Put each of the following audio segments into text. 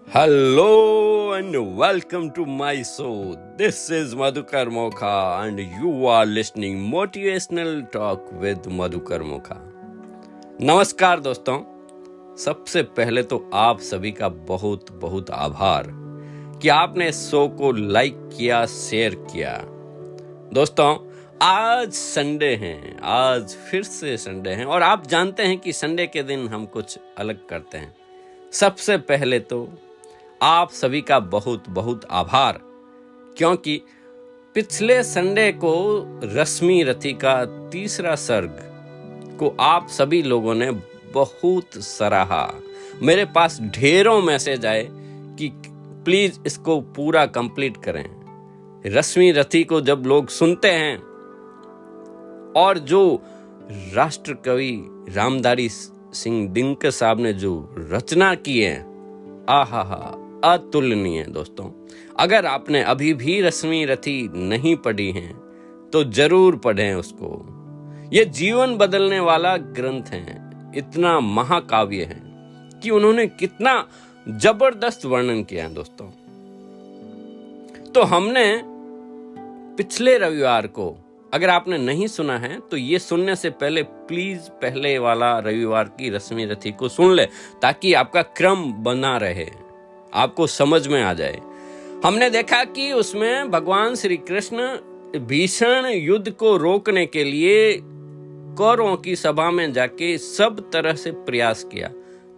Hello and welcome to my show. This is Madhukar Mokha and you are listening Motivational Talk with Madhukar Mokha. नमस्कार दोस्तों, सबसे पहले तो आप सभी का बहुत बहुत आभार कि आपने इस शो को लाइक किया, शेयर किया। दोस्तों, आज संडे हैं, आज फिर से संडे हैं और आप जानते हैं कि संडे के दिन हम कुछ अलग करते हैं। सबसे पहले तो आप सभी का बहुत बहुत आभार, क्योंकि पिछले संडे को रश्मि रथी का तीसरा सर्ग को आप सभी लोगों ने बहुत सराहा। मेरे पास ढेरों मैसेज आए कि प्लीज इसको पूरा कंप्लीट करें। रश्मि रथी को जब लोग सुनते हैं और जो राष्ट्र कवि रामधारी सिंह दिनकर साहब ने जो रचना की है, आहा अतुलनीय। दोस्तों, अगर आपने अभी भी रश्मि रथी नहीं पढ़ी है तो जरूर पढ़ें उसको। ये जीवन बदलने वाला ग्रंथ है, इतना महाकाव्य है कि उन्होंने कितना जबरदस्त वर्णन किया है। दोस्तों, तो हमने पिछले रविवार को, अगर आपने नहीं सुना है तो ये सुनने से पहले प्लीज पहले वाला रविवार की रश्मि रथी को सुन ले, ताकि आपका क्रम बना रहे, आपको समझ में आ जाए। हमने देखा कि उसमें भगवान श्री कृष्ण भीषण युद्ध को रोकने के लिए कौरवों की सभा में जाके सब तरह से प्रयास किया,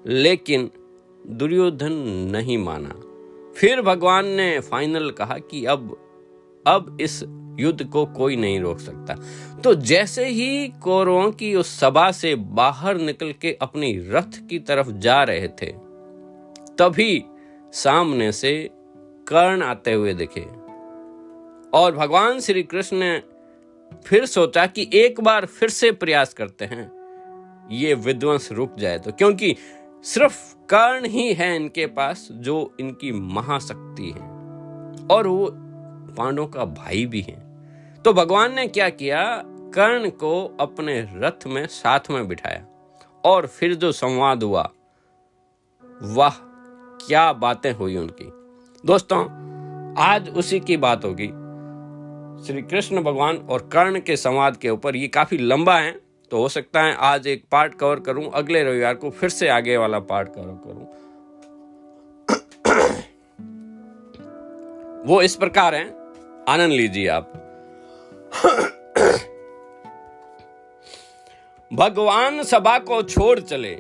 लेकिन दुर्योधन नहीं माना। फिर भगवान ने फाइनल कहा कि अब इस युद्ध को कोई नहीं रोक सकता। तो जैसे ही कौरवों की उस सभा से बाहर निकल के अपनी रथ की तरफ जा रहे थे, तभी सामने से कर्ण आते हुए दिखे और भगवान श्री कृष्ण ने फिर सोचा कि एक बार फिर से प्रयास करते हैं, ये विध्वंस रुक जाए तो, क्योंकि सिर्फ कर्ण ही है इनके पास जो इनकी महाशक्ति है और वो पांडवों का भाई भी है। तो भगवान ने क्या किया, कर्ण को अपने रथ में साथ में बिठाया और फिर जो संवाद हुआ, वाह क्या बातें हुई उनकी। दोस्तों, आज उसी की बात होगी, श्री कृष्ण भगवान और कर्ण के संवाद के ऊपर। ये काफी लंबा है, तो हो सकता है आज एक पार्ट कवर करूं, अगले रविवार को फिर से आगे वाला पार्ट कवर करूं। वो इस प्रकार है, आनंद लीजिए आप। भगवान सभा को छोड़ चले,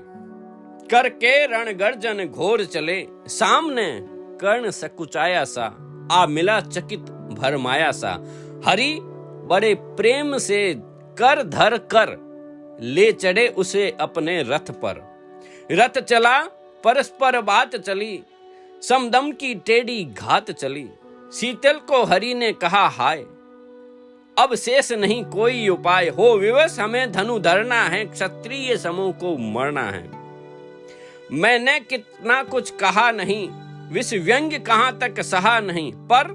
करके रणगर्जन घोर चले, सामने कर्ण सकुचाया सा, आ मिला चकित भरमाया सा। हरि बड़े प्रेम से कर धर कर, ले चढ़े उसे अपने रथ पर। रथ चला परस्पर बात चली, समदम की टेढ़ी घात चली। शीतल को हरि ने कहा हाय, अब शेष नहीं कोई उपाय। हो विवश हमें धनु धरना है, क्षत्रिय समूह को मरना है। मैंने कितना कुछ कहा नहीं, विष व्यंग कहां तक सहा नहीं। पर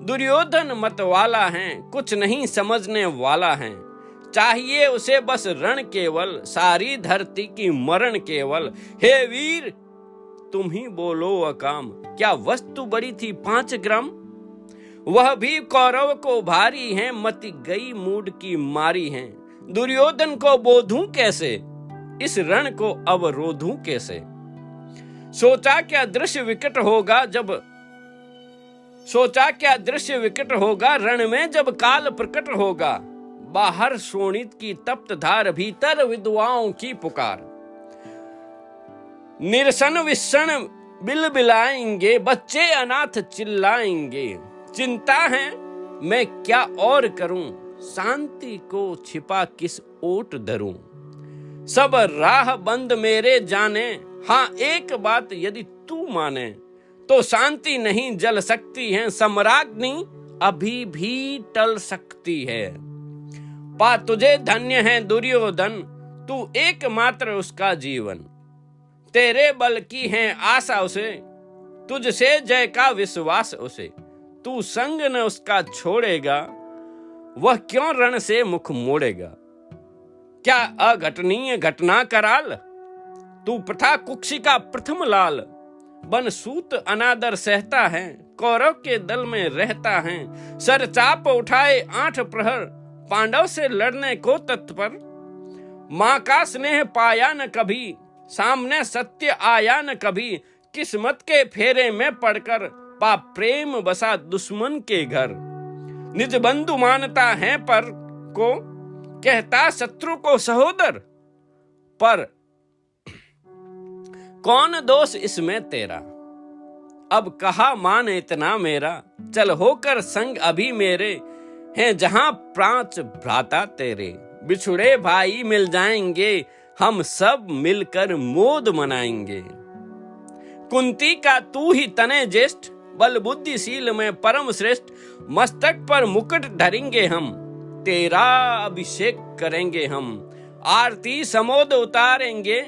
दुर्योधन मत वाला है, कुछ नहीं समझने वाला है। चाहिए उसे बस रण केवल, सारी धरती की मरण केवल। हे वीर तुम ही बोलो अकाम, क्या वस्तु बड़ी थी 5 ग्राम। वह भी कौरव को भारी है, मति गई मूड की मारी है। दुर्योधन को बोधूं कैसे, इस रण को अब रोधूं कैसे। सोचा क्या दृश्य विकट होगा, रण में जब काल प्रकट होगा। बाहर शोणित की तप्त धार, भीतर विधवाओं की पुकार। निरसन विषण बिलबिलाएंगे, बच्चे अनाथ चिल्लाएंगे। चिंता है मैं क्या और करूं, शांति को छिपा किस ओट धरूं। सब राह बंद मेरे जाने, हाँ एक बात यदि तू माने। तो शांति नहीं जल सकती है, सम्राज्ञी अभी भी टल सकती है। पा तुझे धन्य है दुर्योधन, तू एकमात्र उसका जीवन। तेरे बल की है आशा उसे, तुझसे जय का विश्वास उसे। तू संग न उसका छोड़ेगा, वह क्यों रण से मुख मोड़ेगा। क्या अघटनीय घटना कराल, तू प्रथा कुक्षी का प्रथम लाल। बन सूत अनादर सहता है, कौरव के दल में रहता है। सर चाप उठाए 8 प्रहर, पांडव से लड़ने को तत्पर। माँ का स्नेह पाया न कभी, सामने सत्य आया न कभी। किस्मत के फेरे में पड़कर, पाप प्रेम बसा दुश्मन के घर। निज बंधु मानता है पर को, कहता शत्रु को सहोदर। पर कौन दोष इसमें तेरा, अब कहा मान इतना मेरा। चल होकर संग अभी मेरे, हैं जहां 5 भ्राता तेरे। बिछुड़े भाई मिल जाएंगे, हम सब मिलकर मोद मनाएंगे। कुंती का तू ही तने ज्येष्ठ, बल बुद्धिशील में परम श्रेष्ठ। मस्तक पर मुकुट धरेंगे हम, तेरा अभिषेक करेंगे हम। आरती समोद उतारेंगे,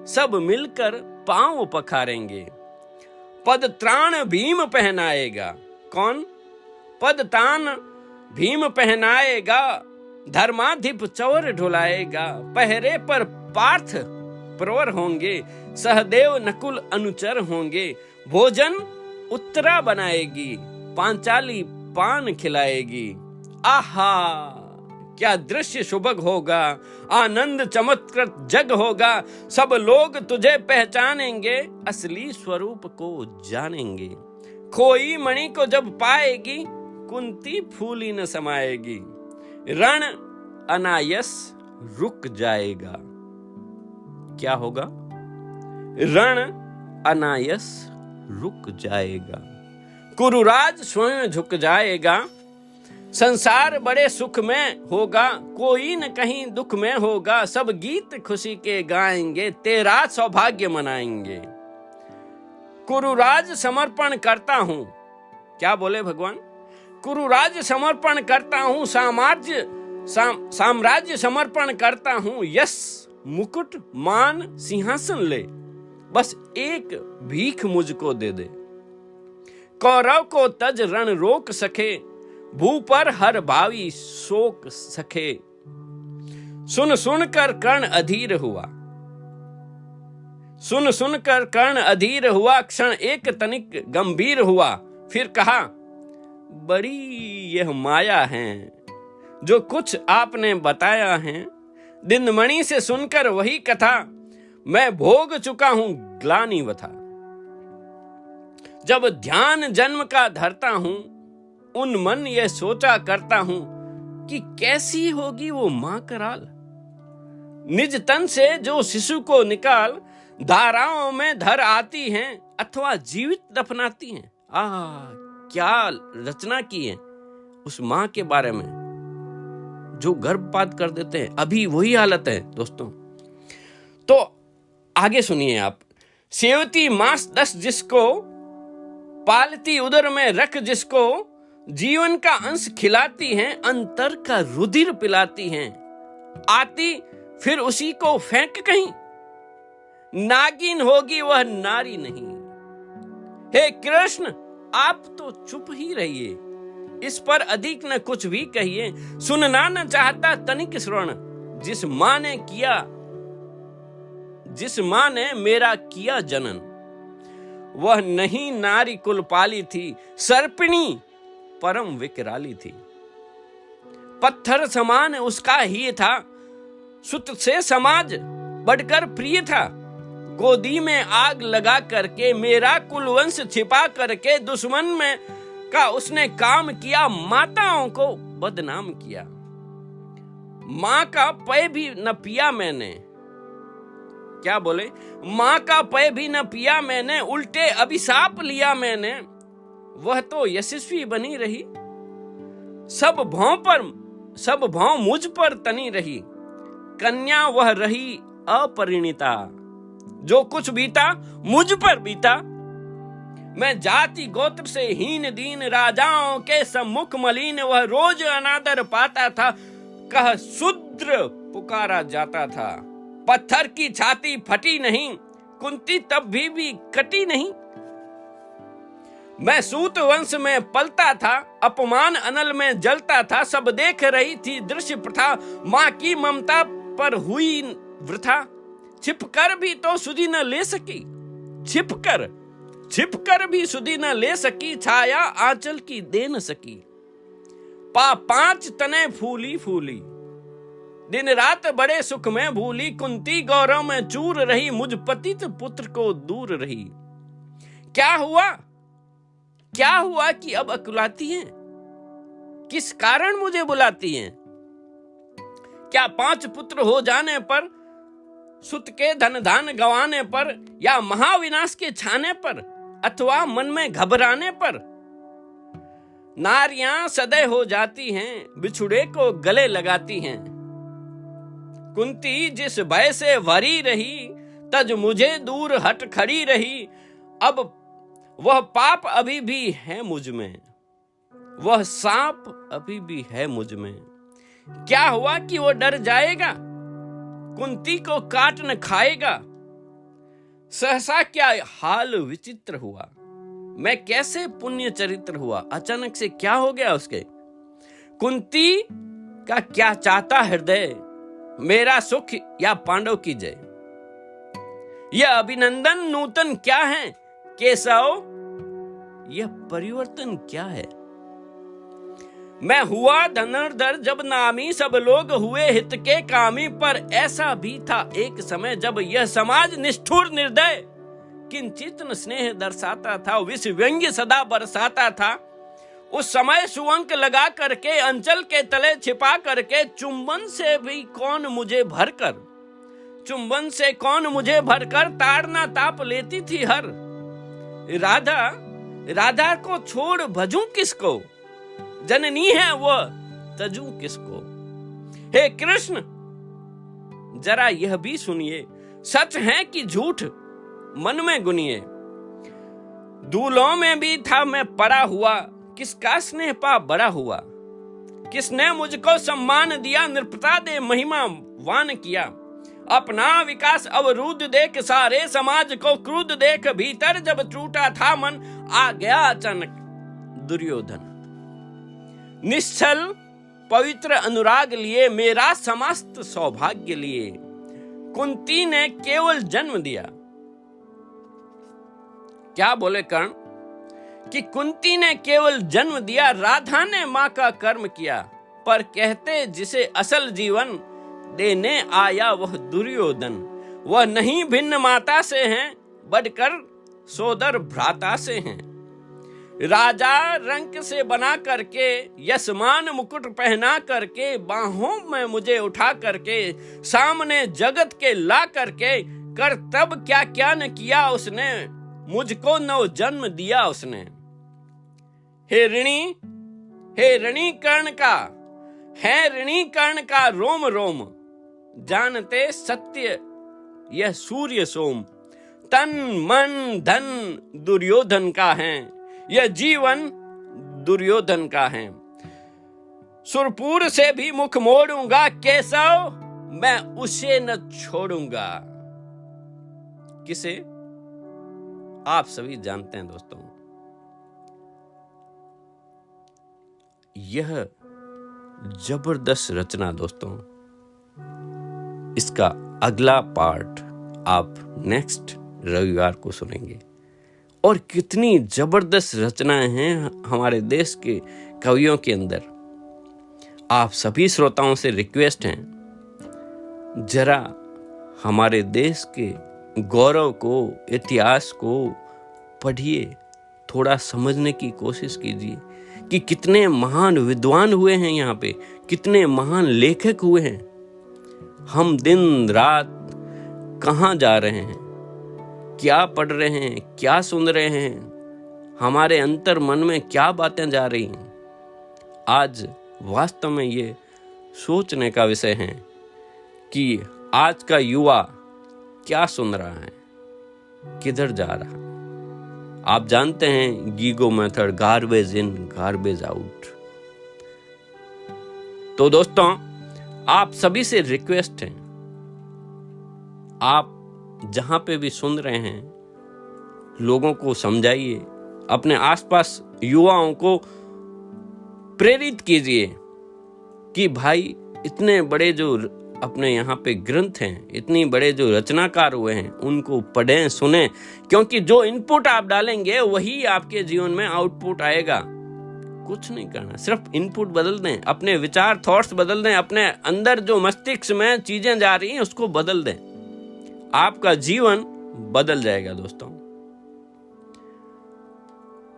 सब मिलकर पांव पखारेंगे। पद त्राण भीम पहनाएगा, कौन? पद तान भीम पहनाएगा, धर्माधिप चौर ढुलाएगा। पहरे पर पार्थ प्रवर होंगे, सहदेव नकुल अनुचर होंगे। भोजन उत्तरा बनाएगी, पांचाली पान खिलाएगी। आहा क्या दृश्य सुभग होगा, आनंद चमत्कृत जग होगा। सब लोग तुझे पहचानेंगे, असली स्वरूप को जानेंगे। खोई मणि को जब पाएगी, कुंती फूली न समाएगी। रण अनायस रुक जाएगा, क्या होगा? रण अनायस रुक जाएगा। कुरुराज स्वयं झुक जाएगा, संसार बड़े सुख में होगा। कोई न कहीं दुख में होगा, सब गीत खुशी के गाएंगे, तेरा सौभाग्य मनाएंगे। कुरुराज समर्पण करता हूं, क्या बोले भगवान? कुरुराज समर्पण करता हूं, साम्राज्य समर्पण करता हूं। यश मुकुट मान सिंहासन ले, बस एक भीख मुझको दे दे। कौरव को तज रण रोक सके, भू पर हर भावी शोक सखे। सुन सुन कर कर्ण अधीर हुआ, सुन सुन कर कर्ण अधीर हुआ। क्षण एक तनिक गंभीर हुआ, फिर कहा बड़ी यह माया है, जो कुछ आपने बताया है। दिनमणि से सुनकर वही कथा, मैं भोग चुका हूं ग्लानि वथा। जब ध्यान जन्म का धरता हूं, उन मन यह सोचा करता हूं कि कैसी होगी वो मां कराल। निज तन से जो शिशु को निकाल, धाराओं में धर आती हैं अथवा जीवित दफनाती हैं। क्या रचना की है उस मां के बारे में, जो गर्भपात कर देते हैं। अभी वही हालत है दोस्तों। तो आगे सुनिए आप। सेवती मांस 10 जिसको, पालती उदर में रख जिसको। जीवन का अंश खिलाती हैं, अंतर का रुधिर पिलाती हैं। आती फिर उसी को फेंक कहीं, नागिन होगी वह नारी नहीं। हे कृष्ण आप तो चुप ही रहिए, इस पर अधिक न कुछ भी कहिए। सुनना न चाहता तनिक श्रवण, जिस मां ने मेरा किया जनन। वह नहीं नारी कुल पाली थी, सर्पिणी परम विकराली थी। पत्थर समान उसका ही था, सुत से समाज बढ़कर प्रिय था। गोदी में आग लगा करके मेरा कुलवंश छिपा करके दुश्मन में का उसने काम किया, माताओं को बदनाम किया। मां का पय भी न पिया मैंने, क्या बोले? मां का पय भी न पिया मैंने, उल्टे अभिशाप लिया मैंने। वह तो यशस्वी बनी रही, सब भौं मुझ पर तनी रही। कन्या वह रही अपरिणीता, जो कुछ बीता मुझ पर बीता। मैं जाति गोत्र से हीन दीन, राजाओं के सम्मुख मलिन। वह रोज अनादर पाता था, कह शूद्र पुकारा जाता था। पत्थर की छाती फटी नहीं, कुंती तब भी कटी नहीं। मैं सूत वंश में पलता था, अपमान अनल में जलता था। सब देख रही थी दृश्य प्रथा, मां की ममता पर हुई वृथा। छिपकर भी तो सुधि न ले सकी, छिपकर छिप कर भी सुधी न ले सकी, छाया आंचल की दे न सकी। पांच तने फूली फूली, दिन रात बड़े सुख में भूली। कुंती गौरव में चूर रही, मुझ पतित पुत्र को दूर रही। क्या हुआ कि अब अकुलाती हैं? किस कारण मुझे बुलाती हैं? क्या 5 पुत्र हो जाने पर, सुत के धन धान गंवाने पर, या महाविनाश के छाने पर, अथवा मन में घबराने पर नारियां सदै हो जाती हैं, बिछुड़े को गले लगाती हैं। कुंती जिस भय से भरी रही, तज मुझे दूर हट खड़ी रही। अब वह पाप अभी भी है मुझ में, वह सांप अभी भी है मुझ में। क्या हुआ कि वो डर जाएगा, कुंती को काट न खाएगा? सहसा क्या हाल विचित्र हुआ, मैं कैसे पुण्य चरित्र हुआ। अचानक से क्या हो गया उसके? कुंती का क्या चाहता हृदय, मेरा सुख या पांडव की जय। यह अभिनंदन नूतन क्या है केशव, यह परिवर्तन क्या है? मैं हुआ धनुर्धर जब नामी, सब लोग हुए हित के कामी। पर ऐसा भी था एक समय, जब यह समाज निष्ठुर निर्दय किंचित स्नेह दर्शाता था, विष व्यंग्य सदा बरसाता था। उस समय सुअंक लगा करके, अंचल के तले छिपा करके, चुंबन से कौन मुझे भरकर ताड़ना ताप लेती थी हर। राधा को छोड़ भजूं किसको, जननी है वो तजू किसको। हे कृष्ण जरा यह भी सुनिए, सच है कि झूठ मन में गुनिए। दूलों में भी था मैं पड़ा हुआ, किसका स्नेह पा बड़ा हुआ। किसने मुझको सम्मान दिया, नृपता दे महिमा वान किया। अपना विकास अवरुद्ध देख, सारे समाज को क्रुद्ध देख, भीतर जब टूटा था मन, आ गया अचानक दुर्योधन। निश्चल पवित्र अनुराग लिए, मेरा समस्त सौभाग्य लिए, कुंती ने केवल जन्म दिया। क्या बोले कर्ण कि कुंती ने केवल जन्म दिया, राधा ने मां का कर्म किया। पर कहते जिसे असल जीवन देने आया वह दुर्योधन। वह नहीं भिन्न माता से हैं, बढ़कर सोदर भ्राता से हैं। राजा रंक से बना करके, यशमान मुकुट पहना करके, बाहों में मुझे उठा करके, सामने जगत के ला करके, कर तब क्या क्या न किया उसने, मुझको नव जन्म दिया उसने। हे ऋणी कर्ण का, है ऋणी कर्ण का रोम रोम, जानते सत्य यह सूर्य सोम। तन मन धन दुर्योधन का है, यह जीवन दुर्योधन का है। सुरपुर से भी मुख मोड़ूंगा, केशव मैं उसे न छोड़ूंगा। किसे? आप सभी जानते हैं दोस्तों। यह जबरदस्त रचना दोस्तों, इसका अगला पार्ट आप नेक्स्ट रविवार को सुनेंगे। और कितनी जबरदस्त रचनाएं हैं हमारे देश के कवियों के अंदर। आप सभी श्रोताओं से रिक्वेस्ट है, जरा हमारे देश के गौरव को, इतिहास को पढ़िए, थोड़ा समझने की कोशिश कीजिए कि कितने महान विद्वान हुए हैं यहाँ पे, कितने महान लेखक हुए हैं। हम दिन रात कहाँ जा रहे हैं, क्या पढ़ रहे हैं, क्या सुन रहे हैं, हमारे अंतर मन में क्या बातें जा रही हैं। आज वास्तव में ये सोचने का विषय है कि आज का युवा क्या सुन रहा है, किधर जा रहा है। आप जानते हैं GIGO method, garbage in garbage out. तो दोस्तों आप सभी से रिक्वेस्ट है, आप जहां पे भी सुन रहे हैं लोगों को समझाइए, अपने आसपास युवाओं को प्रेरित कीजिए कि भाई इतने बड़े जो अपने यहाँ पे ग्रंथ हैं, इतनी बड़े जो रचनाकार हुए हैं, उनको पढ़ें, सुने, क्योंकि जो इनपुट आप डालेंगे वही आपके जीवन में आउटपुट आएगा। कुछ नहीं करना, सिर्फ इनपुट बदल दें, अपने विचार थॉट्स बदल दें, अपने अंदर जो मस्तिष्क में चीजें जा रही हैं उसको बदल दें, आपका जीवन बदल जाएगा। दोस्तों,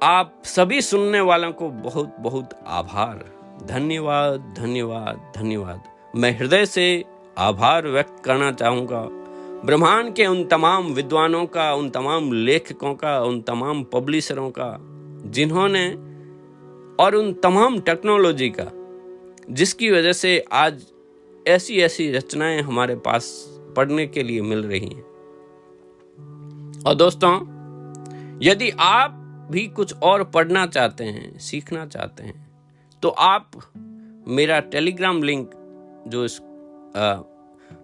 आप सभी सुनने वालों को बहुत बहुत आभार, धन्यवाद धन्यवाद धन्यवाद। मैं हृदय से आभार व्यक्त करना चाहूंगा ब्रह्मांड के उन तमाम विद्वानों का, उन तमाम लेखकों का, उन तमाम पब्लिशरों का, जिन्होंने, और उन तमाम टेक्नोलॉजी का, जिसकी वजह से आज ऐसी ऐसी रचनाएं हमारे पास पढ़ने के लिए मिल रही हैं। और दोस्तों, यदि आप भी कुछ और पढ़ना चाहते हैं, सीखना चाहते हैं, तो आप मेरा टेलीग्राम लिंक जो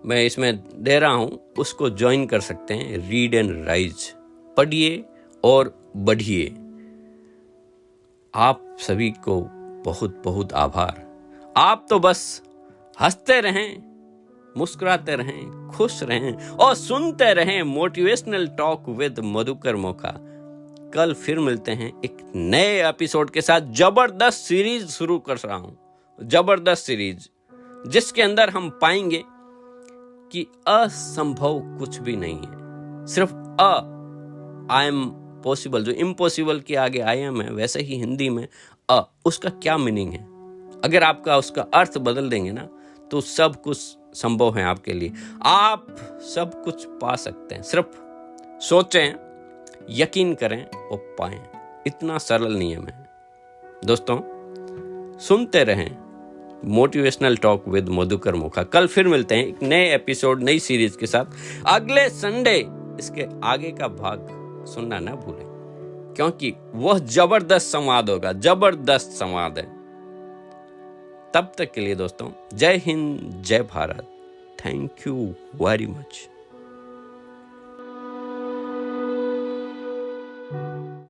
मैं इसमें दे रहा हूं, उसको ज्वाइन कर सकते हैं। रीड एंड राइज, पढ़िए और बढ़िए। आप सभी को बहुत बहुत आभार। आप तो बस हंसते रहें, मुस्कुराते रहें, खुश रहें और सुनते रहें motivational talk with Madhukar Mokha. कल फिर मिलते हैं एक नए एपिसोड के साथ। जबरदस्त सीरीज शुरू कर रहा हूं, जबरदस्त सीरीज, जिसके अंदर हम पाएंगे कि असंभव कुछ भी नहीं है, सिर्फ आई एम पॉसिबल। जो इम्पॉसिबल के आगे आई एम है, वैसे ही हिंदी में उसका क्या मीनिंग है। अगर आपका उसका अर्थ बदल देंगे ना, तो सब कुछ संभव है आपके लिए। आप सब कुछ पा सकते हैं, सिर्फ सोचें, यकीन करें और पाएं। इतना सरल नियम है। दोस्तों, सुनते रहें motivational talk with Madhukar Mokha. कल फिर मिलते हैं एक नए एपिसोड, नई सीरीज के साथ। अगले संडे इसके आगे का भाग सुनना ना भूलें, क्योंकि वह जबरदस्त संवाद होगा, जबरदस्त संवाद है। तब तक के लिए दोस्तों, जय हिंद, जय Bharat. Thank you very much.